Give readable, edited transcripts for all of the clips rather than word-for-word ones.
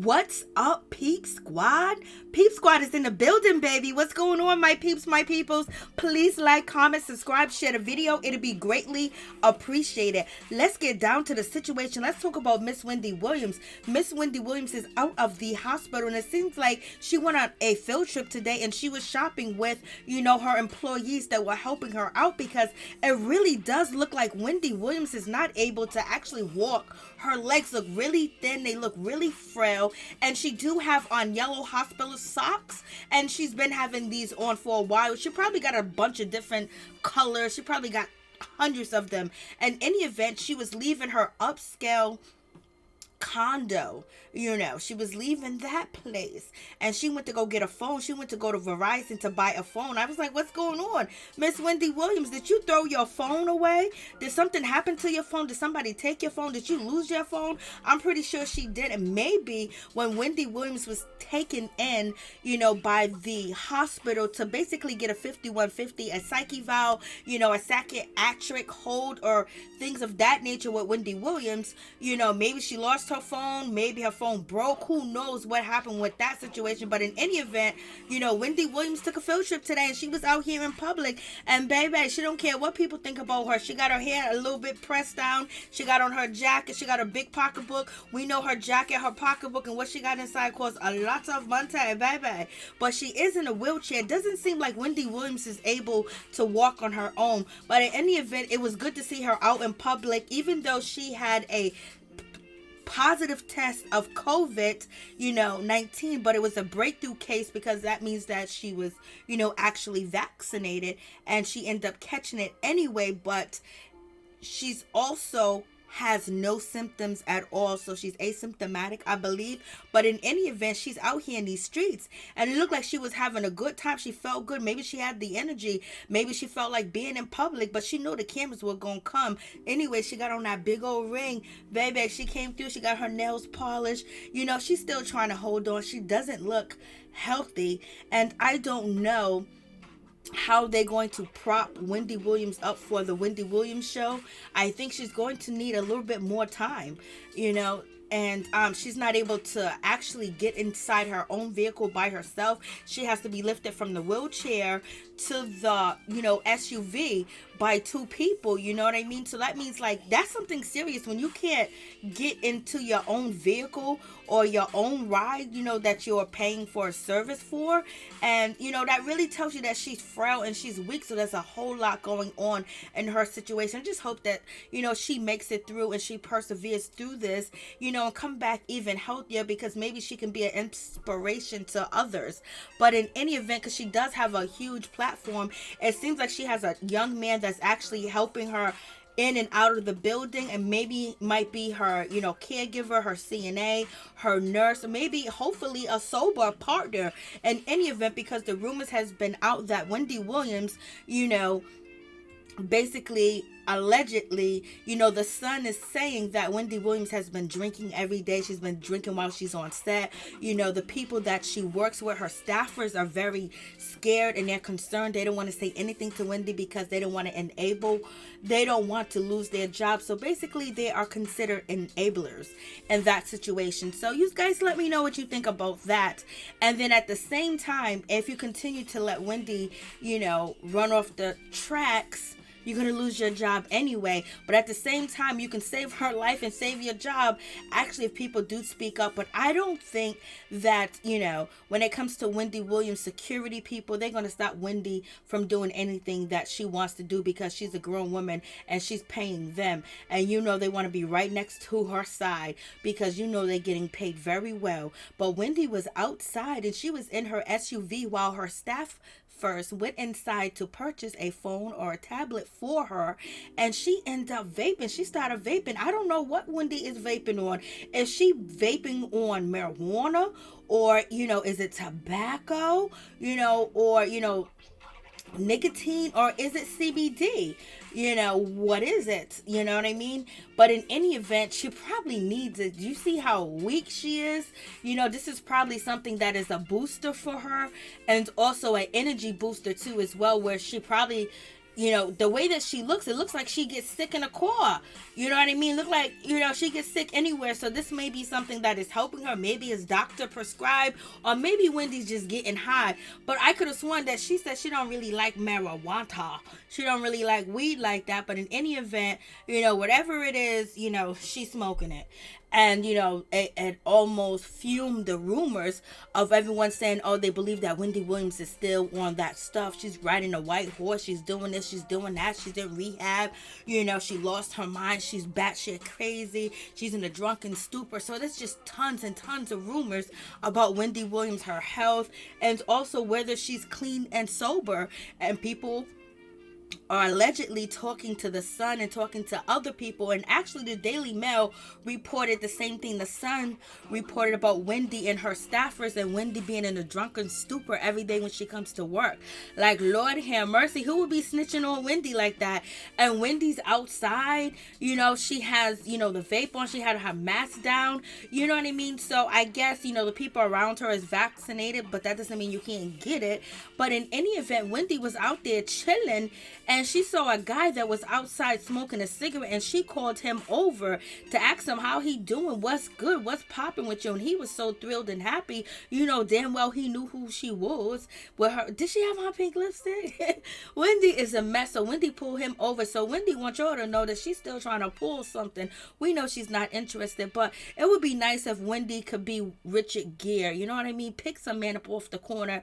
What's up, Peep Squad? Peep Squad is in the building, baby. What's going on, my peeps, my peoples? Please like, comment, subscribe, share the video. It'll be greatly appreciated. Let's get down to the situation. Let's talk about Miss Wendy Williams. Miss Wendy Williams is out of the hospital, and it seems like she went on a field trip today, and she was shopping with, her employees that were helping her out, because it really does look like Wendy Williams is not able to actually walk. Her legs look really thin. They look really frail. And she do have on yellow hospital socks. And she's been having these on for a while. She probably got a bunch of different colors. She probably got hundreds of them. And in any event, she was leaving her upscale condo. She was leaving that place, and she went to go get a phone. She went to go to Verizon to buy a phone. I was like, what's going on, Miss Wendy Williams? Did you throw your phone away? Did something happen to your phone? Did somebody take your phone? Did you lose your phone? I'm pretty sure she did. And maybe when Wendy Williams was taken in, by the hospital to basically get a 5150, a psyche valve, a psychiatric hold, or things of that nature with Wendy Williams, maybe she lost her phone, maybe her phone broke. Who knows what happened with that situation? But in any event, Wendy Williams took a field trip today, and she was out here in public, and baby, she don't care what people think about her. She got her hair a little bit pressed down. She got on her jacket. She got a big pocketbook. We know her jacket, her pocketbook, and what she got inside costs a lot of money, baby. But she is in a wheelchair. It doesn't seem like Wendy Williams is able to walk on her own. But in any event, it was good to see her out in public, even though she had a positive test of COVID-19, but it was a breakthrough case, because that means that she was, actually vaccinated, and she ended up catching it anyway. But she's also has no symptoms at all, so she's asymptomatic, I believe. But in any event, she's out here in these streets, and it looked like she was having a good time. She felt good. Maybe she had the energy. Maybe she felt like being in public, but she knew the cameras were gonna come anyway. She got on that big old ring, baby. She came through. She got her nails polished. She's still trying to hold on. She doesn't look healthy, and I don't know how they're going to prop Wendy Williams up for the Wendy Williams show. I think she's going to need a little bit more time, and she's not able to actually get inside her own vehicle by herself. She has to be lifted from the wheelchair to the SUV by two people. You know what I mean? So that means, like, that's something serious when you can't get into your own vehicle or your own ride, that you're paying for a service for. And that really tells you that she's frail and she's weak. So there's a whole lot going on in her situation. I just hope that she makes it through and she perseveres through this, and come back even healthier, because maybe she can be an inspiration to others. But in any event, because she does have a huge platform, it seems like she has a young man that's actually helping her in and out of the building, and maybe might be her caregiver, her CNA, her nurse, or maybe hopefully a sober partner. In any event, because the rumors has been out that Wendy Williams, basically, allegedly, the Sun is saying that Wendy Williams has been drinking every day. She's been drinking while she's on set. The people that she works with, her staffers, are very scared and they're concerned. They don't want to say anything to Wendy because they don't want to lose their job. So basically, they are considered enablers in that situation. So you guys let me know what you think about that. And then at the same time, if you continue to let Wendy, run off the tracks, you're going to lose your job anyway. But at the same time, you can save her life and save your job, actually, if people do speak up. But I don't think that, when it comes to Wendy Williams, security people, they're going to stop Wendy from doing anything that she wants to do, because she's a grown woman and she's paying them. And they want to be right next to her side, because they're getting paid very well. But Wendy was outside and she was in her SUV while her staff first went inside to purchase a phone or a tablet for her, and she ended up vaping. She started vaping. I don't know what Wendy is vaping on. Is she vaping on marijuana, or is it tobacco, or nicotine, or is it CBD? What is it? You know what I mean? But in any event, she probably needs it. You see how weak she is? This is probably something that is a booster for her, and also an energy booster too as well, where she probably the way that she looks, it looks like she gets sick in a car. You know what I mean? Look like, she gets sick anywhere. So this may be something that is helping her. Maybe his doctor prescribed, or maybe Wendy's just getting high. But I could have sworn that she said she don't really like marijuana. She don't really like weed like that. But in any event, whatever it is, she's smoking it. And, it almost fumed the rumors of everyone saying, oh, they believe that Wendy Williams is still on that stuff. She's riding a white horse. She's doing this. She's doing that. She's in rehab. She lost her mind. She's batshit crazy. She's in a drunken stupor. So there's just tons and tons of rumors about Wendy Williams, her health, and also whether she's clean and sober. And people are allegedly talking to the Sun and talking to other people, and actually the Daily Mail reported the same thing. The Sun reported about Wendy and her staffers, and Wendy being in a drunken stupor every day when she comes to work. Like, Lord have mercy, who would be snitching on Wendy like that? And Wendy's outside, she has, the vape on, she had her mask down, you know what I mean? So I guess, the people around her is vaccinated, but that doesn't mean you can't get it. But in any event, Wendy was out there chilling, and she saw a guy that was outside smoking a cigarette, and she called him over to ask him how he doing, what's good, what's popping with you. And he was so thrilled and happy. Damn well he knew who she was. With her, did she have on pink lipstick? Wendy is a mess. So Wendy pulled him over. So Wendy wants y'all to know that she's still trying to pull something. We know she's not interested, but it would be nice if Wendy could be Richard Gere. You know what I mean? Pick some man up off the corner.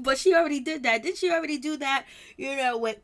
But she already did that. Didn't she already do that? With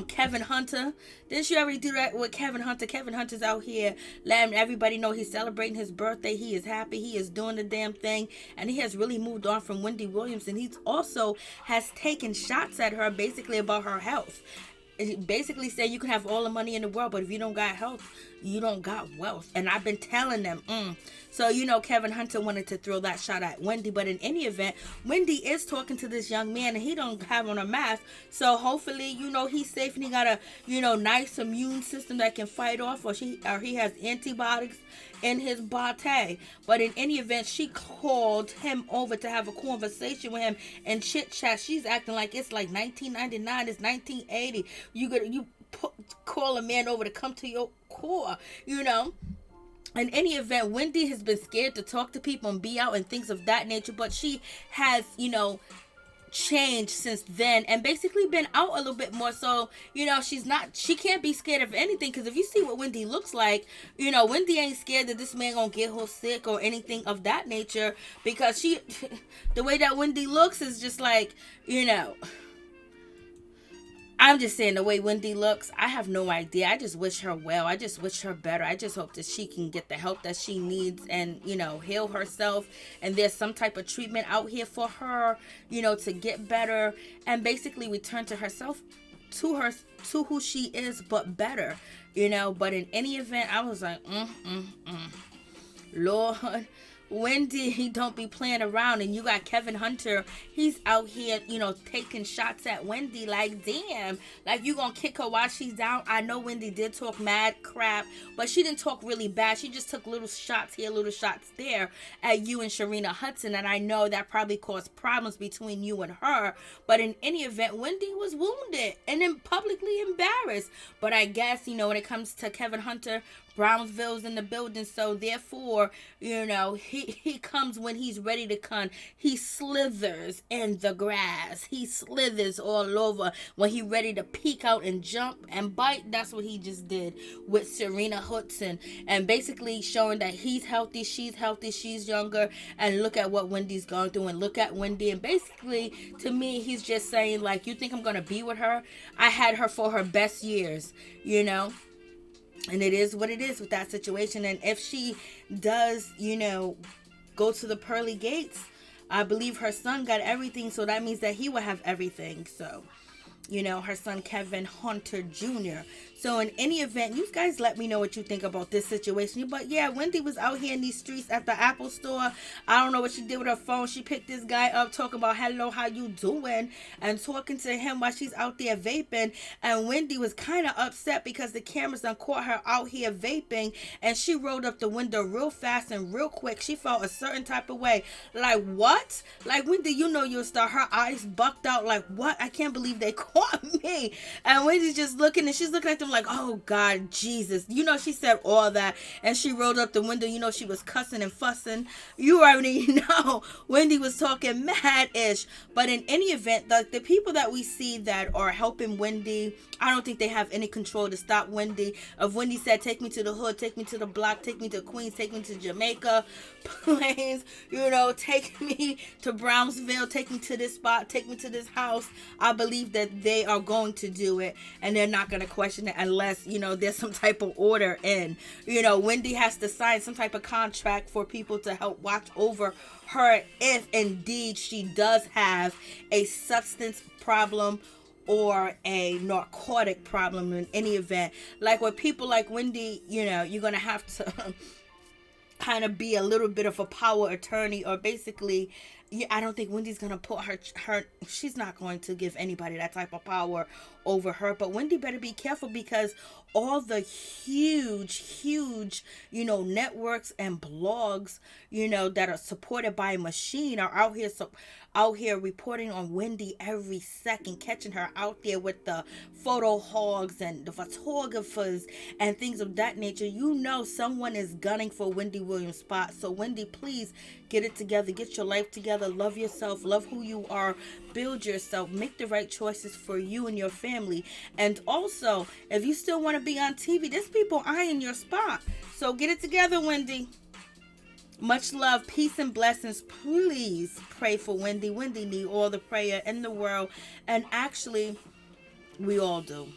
Kevin Hunter. Didn't she already do that with Kevin Hunter? Kevin Hunter's out here letting everybody know he's celebrating his birthday. He is happy. He is doing the damn thing. And he has really moved on from Wendy Williams. And he's also has taken shots at her basically about her health. Basically saying you can have all the money in the world, but if you don't got health, you don't got wealth. And I've been telling them. So, Kevin Hunter wanted to throw that shot at Wendy. But in any event, Wendy is talking to this young man, and he don't have on a mask. So hopefully, he's safe, and he got a, nice immune system that can fight off, or he has antibiotics in his body. But in any event, she called him over to have a conversation with him and chit chat. She's acting like it's like 1999, it's 1980. You call a man over to come to your core, In any event, Wendy has been scared to talk to people and be out and things of that nature, but she has, changed since then and basically been out a little bit more. So, she can't be scared of anything, because if you see what Wendy looks like, Wendy ain't scared that this man gonna get her sick or anything of that nature, because the way that Wendy looks is just like, I'm just saying, the way Wendy looks, I have no idea. I just wish her well. I just wish her better. I just hope that she can get the help that she needs and, heal herself. And there's some type of treatment out here for her, to get better and basically return to herself, to who she is, but better, But in any event, I was like, Lord, Wendy, don't be playing around. And you got Kevin Hunter, he's out here, taking shots at Wendy. Like, damn, like, you gonna kick her while she's down? I know Wendy did talk mad crap, but she didn't talk really bad. She just took little shots here, little shots there at you and Sharina Hudson, and I know that probably caused problems between you and her. But in any event, Wendy was wounded and then publicly embarrassed. But I guess, when it comes to Kevin Hunter, Brownsville's in the building, so therefore, he comes when he's ready to come. He slithers in the grass. He slithers all over when he's ready to peek out and jump and bite. That's what he just did with Serena Hudson, and basically showing that he's healthy, she's younger, and look at what Wendy's gone through, and look at Wendy. And basically, to me, he's just saying, like, you think I'm gonna be with her? I had her for her best years, And it is what it is with that situation. And if she does, go to the pearly gates, I believe her son got everything. So that means that he will have everything. So, her son Kevin Hunter Jr. So in any event, you guys let me know what you think about this situation. But yeah, Wendy was out here in these streets at the Apple store. I don't know what she did with her phone. She picked this guy up talking about, hello, how you doing? And talking to him while she's out there vaping. And Wendy was kind of upset because the cameras done caught her out here vaping. And she rolled up the window real fast and real quick. She felt a certain type of way. Like, what? Like, Wendy, you're a star. Her eyes bucked out like, what? I can't believe they caught caught me. And Wendy's just looking, and she's looking at them like, oh God, Jesus. You know, she said all that, and she rolled up the window. You know, she was cussing and fussing. You already know Wendy was talking mad-ish. But in any event, the people that we see that are helping Wendy, I don't think they have any control to stop Wendy. If Wendy said, take me to the hood, take me to the block, take me to Queens, take me to Jamaica, Plains, you know, take me to Brownsville, take me to this spot, take me to this house, I believe that they are going to do it, and they're not going to question it unless, you know, there's some type of order in. You know, Wendy has to sign some type of contract for people to help watch over her if indeed she does have a substance problem or a narcotic problem. In any event, like with people like Wendy, you know, you're going to have to kind of be a little bit of a power attorney, or basically, I don't think Wendy's going to put her, she's not going to give anybody that type of power over her. But Wendy better be careful, because all the huge, you know, networks and blogs, you know, that are supported by a machine are out here reporting on Wendy every second, catching her out there with the photo hogs and the photographers and things of that nature. You know, someone is gunning for Wendy Williams' spot. So Wendy, please get it together, get your life together, love yourself, love who you are, build yourself, make the right choices for you and your family. And also, if you still want to be on TV, there's people eyeing your spot. So get it together, Wendy. Much love, peace, and blessings. Please pray for Wendy. Wendy need all the prayer in the world. And actually, we all do.